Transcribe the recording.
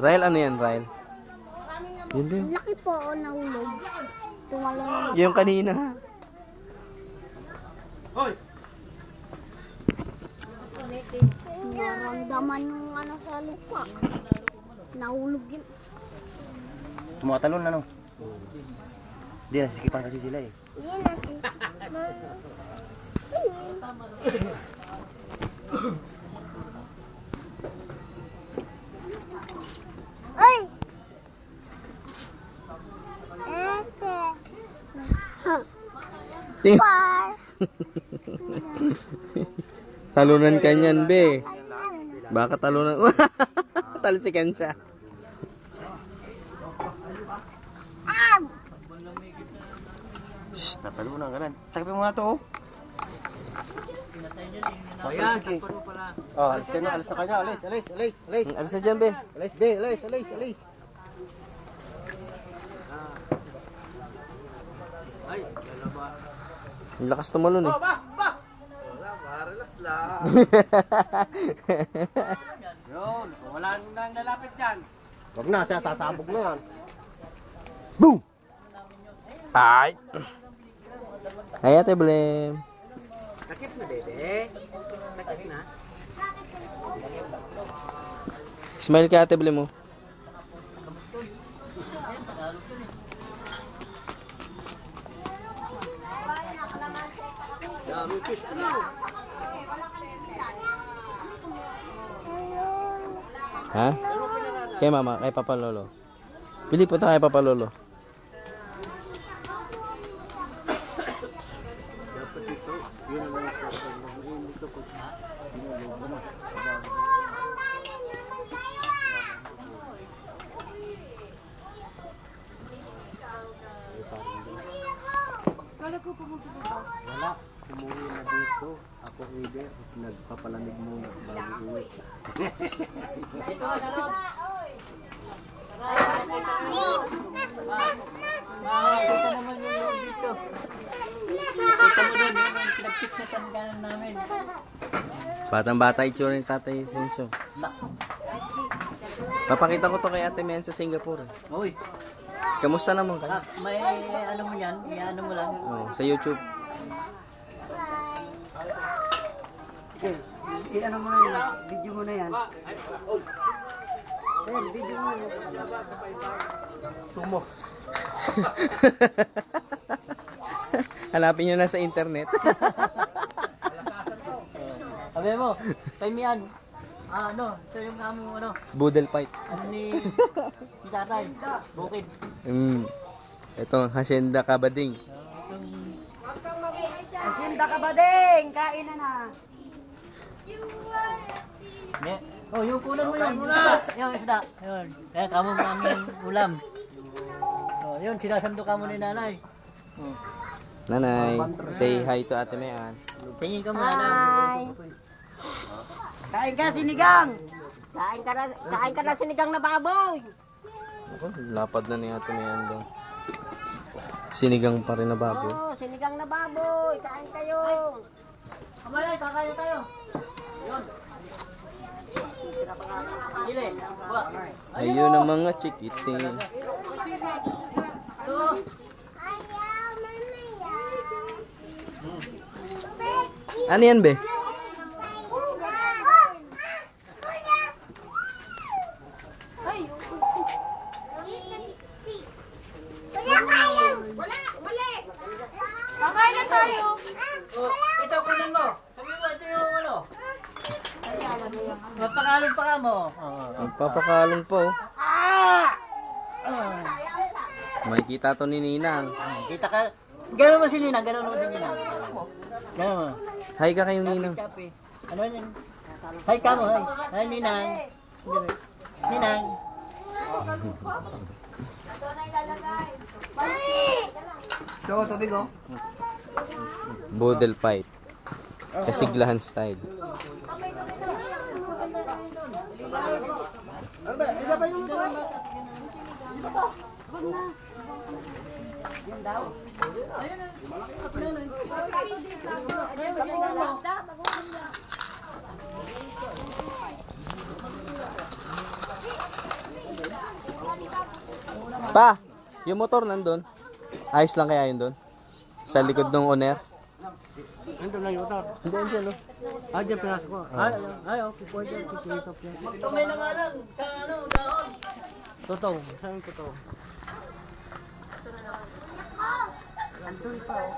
Ryle, ano yan, Ryle? Yun din. Laki po o nahulog. Tumalon. Yung kanina. Hoy! Naramdaman yung ano sa lupa. Nahulog yun. Tumatalon na no? Hindi, nasisikipan kasi sila eh. Hindi nasis. Ay! Ete. Ting- Par. Talunan ka niyan, be. Baka talunan. Talsikan siya. Shhh, natalunan ka na. Takipin mo nga to oh. O yan, Sige. takpan mo pala. Oh, alis ka na, alis na kanya. Alis. Alis na dyan, be. Alis, be. Alis. Ay, dalawa. Ang lakas tumalon eh. Wala, relax lang. Yun, wala nang lalapit dyan. Huwag na, siya sasabog na yan. Boom! Ay! Ay, Ate Blem. Takip na, dede. Takip na. Smile ka, Ate Blem mo. Dami fish na. Ha? Kay mama, kay Papa Lolo. Bili po tayo kay Papa Lolo. Dapat ito, yun ang mga pagkakas ito po. Wala, umuwi na dito. Ako River, nagpapalamig muna bago uwi. Makakita naman yung dito. Kita mo doon, yung pinag-pick na tanggalan namin. Batang-bata itsura ni Tatay Senso. Papakita ko to kay Ate Mian sa Singapore. Uy, Kamusta naman kayo? may ano mo yan, ano mo lang. Oh, sa YouTube. Okay, ano mo na yan, video mo na yan. Ayan, video mo yan. Sumo. Hanapin nyo na sa internet. Sabi mo, kay Mian, ano, ito yung among ano, Boodle fight. ano ni tatay, bukid. Ito ang Hacienda Cabading. Asinda ka ba ding? Kain na na. Oh, yung kulang mo yan. Yung isda. Yun. Kaya kamo namin ulam. Oh, yun, sinasando ka mo ni nanay. Oh. Nanay, say hi to Ate Mian. Tingin ka mo nanay. Hi. Kain ka sinigang. Kain ka na sinigang na baboy. Ako, lapad na ni Ate Mian doon. Sinigang pa rin na baboy. Oh, sinigang na baboy. Kain kayo. Kamalay, kakain tayo. Yun. Dili. Buwa. Ayun ang mga chikiting. Ito. Ano yan, be? Kakain na tayo. Oh, ito kunin mo. Sabi mo, ito yung ano. Mapakalong pa ka mo. Magpapakalong po. Makikita to ni Ninang. Kita ka. Gano'n mo si Ninang, gano'n mo si Ninang. Gano'n mo. Hi ka kayo, Ninang. Kape. Ano yan? Hi ka mo, hi. Hi, Ninang. Ninang. So, tubig oh. Boodle fight. Kasiglahan style. Ano ba? Ilapay mo ito. Pa, yung motor nandun. Ayos lang kaya yun doon? Sa likod ng owner? Nandun lang yung motor. Hindi, dyan oh. Ah, dyan pinasok ko. Ay, okay. Pwede. Kikita po yan. Magkamay na nga lang. Sa ano, dahon. Totoo. Saan yung totoo? Andun pa, oh.